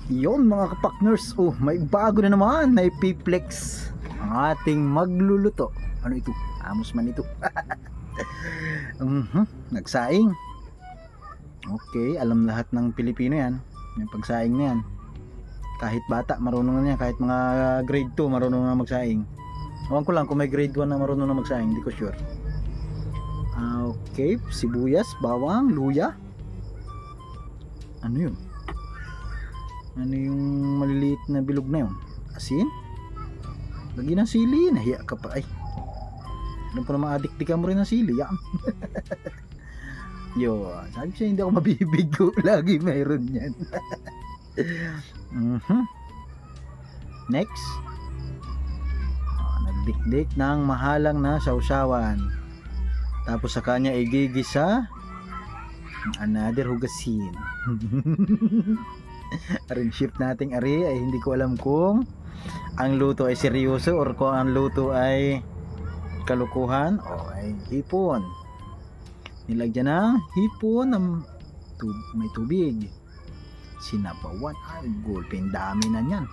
Yon mga kapakners, oh may bago na naman na ipiplex ang ating magluluto. Ano ito? Amos man ito. Nagsaing. Okay, alam lahat ng Pilipino yan. Yung pagsaing na yan. Kahit bata, marunong na yan. Kahit mga grade 2, marunong na magsaing. Ewan ko lang kung may grade 1 na marunong na magsaing, hindi ko sure. Okay, sibuyas, bawang, luya. Ano yun? Ano yung maliliit na bilog na yun? Asin? Lagi ng sili, nahiya ka pa ay. Alam ko naman adik-dikan mo rin ng sili, yan. Yo, sabi siya hindi ako mabibigo, lagi mayroon yan. Next, nagdikdik ng mahalang na sausawan. Tapos sa kanya igigisa another hugasin. Aring shift nating ari ay hindi ko alam kung ang luto ay seryoso or kung ang luto ay kalukuhan o ay hipon. Nilagyan ng hipon ng may tubig, sinabawan, ay gulpin, dami na yan.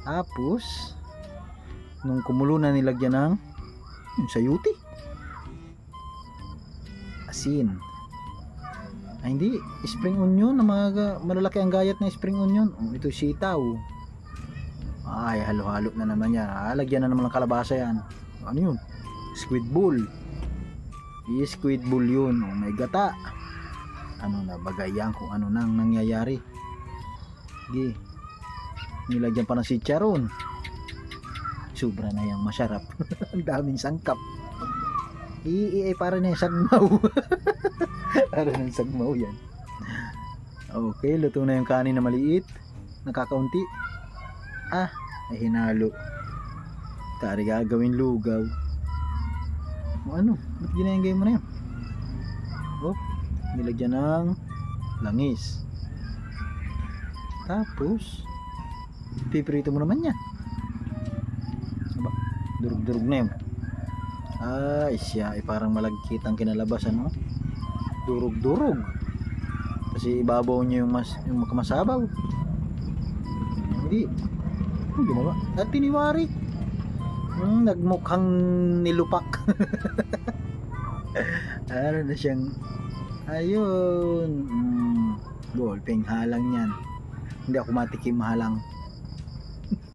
Tapos nung kumulo na nilagyan ng sayuti, asin. Ay hindi, spring onion na mga malalaki ang gayat na spring onion. Ito sitaw. Ay halo-halo na naman yan. Lagyan na naman ng kalabasa yan. Ano yun? Squid ball. Squid ball yun. May gata. Ano na bagayan kung ano nang nangyayari. Sige. Nilagyan pa ng chicharon. Sobra na yung masarap. Ang daming sangkap. Para na yung sagmaw. Para ng sagmaw yan. Okay, luto na yung kanin na maliit. Nakakaunti. Ay hinalo. Tari gagawin lugaw. Ano? Ba't ginayang mo na yan? Nilagyan ng langis. Tapos piprito mo naman yan. Durug-durug na yun. Siya ay parang malagkit ang kinalabasan, no? Durug-durug. Kasi ibabaw niyo yung makamasabaw. Hindi gumawa. At tiniwari. Nagmukhang nilupak. Ano na siyang ayun. Ballpen halang yan. Hindi ako matikim halang.